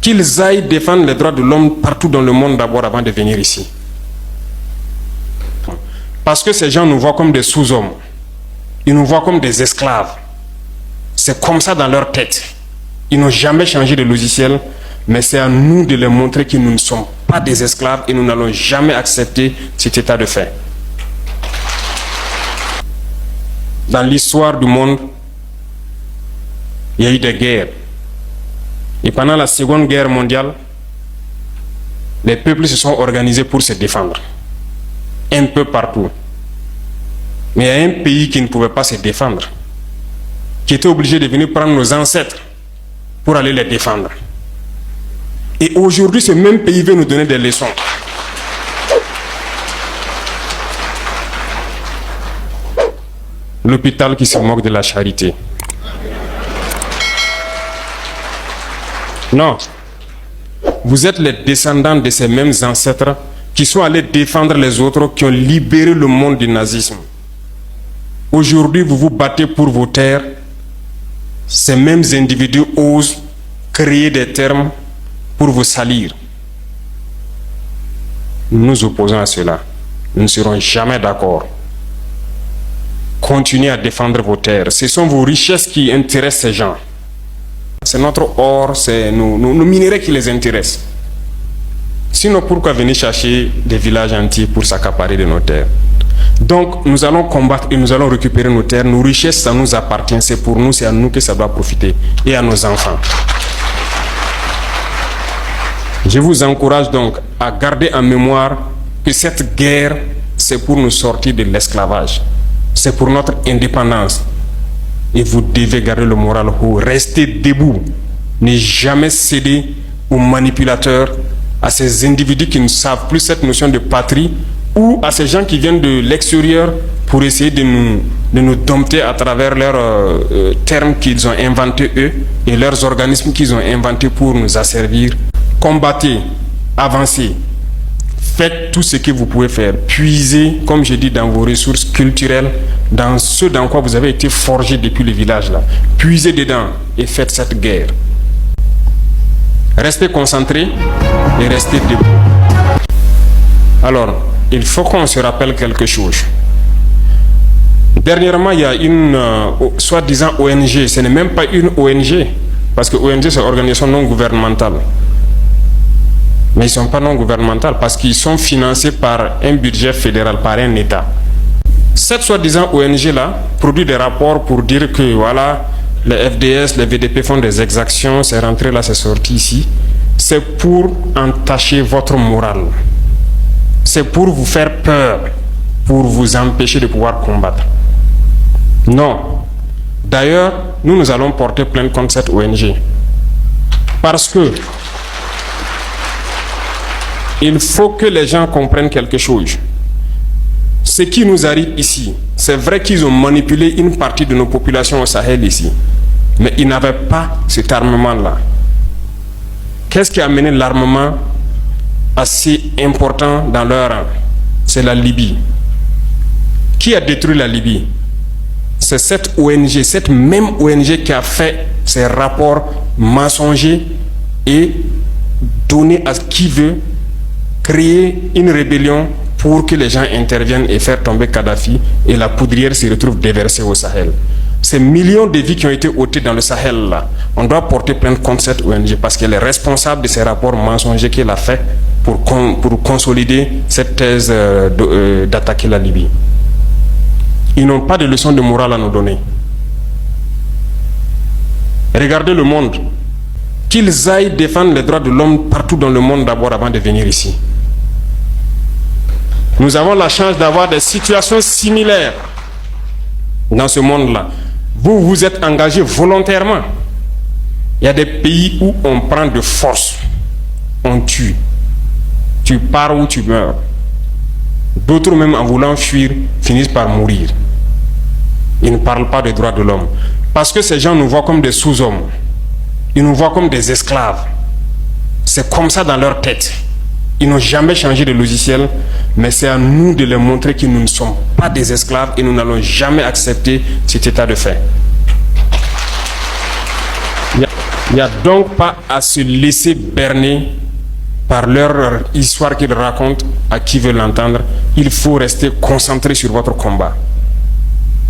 qu'ils aillent défendre les droits de l'homme partout dans le monde d'abord avant de venir ici. Parce que ces gens nous voient comme des sous-hommes. Ils nous voient comme des esclaves. C'est comme ça dans leur tête. Ils n'ont jamais changé de logiciel, mais c'est à nous de les montrer que nous ne sommes pas des esclaves et nous n'allons jamais accepter cet état de fait. Dans l'histoire du monde, il y a eu des guerres. Et pendant la Seconde Guerre mondiale, les peuples se sont organisés pour se défendre. Un peu partout. Mais il y a un pays qui ne pouvait pas se défendre, qui était obligé de venir prendre nos ancêtres pour aller les défendre. Et aujourd'hui, ce même pays veut nous donner des leçons. L'hôpital qui se moque de la charité. Non. Vous êtes les descendants de ces mêmes ancêtres qui sont allés défendre les autres, qui ont libéré le monde du nazisme. Aujourd'hui, vous vous battez pour vos terres. Ces mêmes individus osent créer des termes pour vous salir. Nous nous opposons à cela. Nous ne serons jamais d'accord. Continuez à défendre vos terres. Ce sont vos richesses qui intéressent ces gens. C'est notre or, c'est nos minerais qui les intéressent. Sinon, pourquoi venir chercher des villages entiers pour s'accaparer de nos terres? Donc, nous allons combattre et nous allons récupérer nos terres. Nos richesses, ça nous appartient. C'est pour nous, c'est à nous que ça doit profiter. Et à nos enfants. Je vous encourage donc à garder en mémoire que cette guerre, c'est pour nous sortir de l'esclavage. C'est pour notre indépendance. Et vous devez garder le moral haut. Restez debout. Ne jamais céder aux manipulateurs, à ces individus qui ne savent plus cette notion de patrie, ou à ces gens qui viennent de l'extérieur pour essayer de nous dompter à travers leurs termes qu'ils ont inventés eux et leurs organismes qu'ils ont inventés pour nous asservir. Combattez, avancez, faites tout ce que vous pouvez faire. Puisez, comme je dis, dans vos ressources culturelles, dans ce dans quoi vous avez été forgé depuis le village là. Puisez dedans et faites cette guerre. Restez concentrés et restez debout. Alors, il faut qu'on se rappelle quelque chose. Dernièrement, il y a une soi-disant ONG. Ce n'est même pas une ONG, parce que ONG, c'est organisation non gouvernementale. Mais ils ne sont pas non gouvernementaux parce qu'ils sont financés par un budget fédéral, par un État. Cette soi-disant ONG-là produit des rapports pour dire que voilà, les FDS, les VDP font des exactions, c'est rentré là, c'est sorti ici. C'est pour entacher votre morale. C'est pour vous faire peur, pour vous empêcher de pouvoir combattre. Non. D'ailleurs, nous allons porter plainte contre cette ONG. Parce que il faut que les gens comprennent quelque chose. Ce qui nous arrive ici, c'est vrai qu'ils ont manipulé une partie de nos populations au Sahel ici. Mais ils n'avaient pas cet armement-là. Qu'est-ce qui a amené l'armement assez important dans leur rang? C'est la Libye. Qui a détruit la Libye? C'est cette ONG, cette même ONG qui a fait ces rapports mensongers et donné à qui veut créer une rébellion pour que les gens interviennent et faire tomber Kadhafi et la poudrière se retrouve déversée au Sahel. Ces millions de vies qui ont été ôtées dans le Sahel là, on doit porter plainte contre cette ONG parce qu'elle est responsable de ces rapports mensongers qu'elle a fait pour consolider cette thèse d'attaquer la Libye. Ils n'ont pas de leçon de morale à nous donner. Regardez le monde. Qu'ils aillent défendre les droits de l'homme partout dans le monde d'abord avant de venir ici. Nous avons la chance d'avoir des situations similaires dans ce monde-là. Vous vous êtes engagés volontairement. Il y a des pays où on prend de force, on tue. Tu pars ou tu meurs. D'autres même en voulant fuir finissent par mourir. Ils ne parlent pas des droits de l'homme. Parce que ces gens nous voient comme des sous-hommes. Ils nous voient comme des esclaves. C'est comme ça dans leur tête. Ils n'ont jamais changé de logiciel, mais c'est à nous de les montrer que nous ne sommes pas des esclaves et nous n'allons jamais accepter cet état de fait. Il n'y a donc pas à se laisser berner par leur histoire qu'ils racontent à qui veut l'entendre. Il faut rester concentré sur votre combat.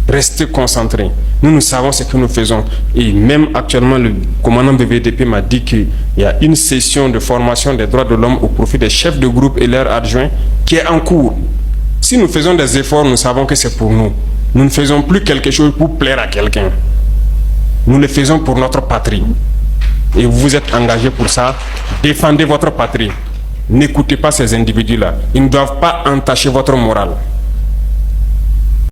Restez concentrés. Nous savons ce que nous faisons. Et même actuellement, le commandant BVDP m'a dit qu'il y a une session de formation des droits de l'homme au profit des chefs de groupe et leurs adjoints qui est en cours. Si nous faisons des efforts, nous savons que c'est pour nous. Nous ne faisons plus quelque chose pour plaire à quelqu'un. Nous le faisons pour notre patrie. Et vous vous êtes engagés pour ça. Défendez votre patrie. N'écoutez pas ces individus-là. Ils ne doivent pas entacher votre morale.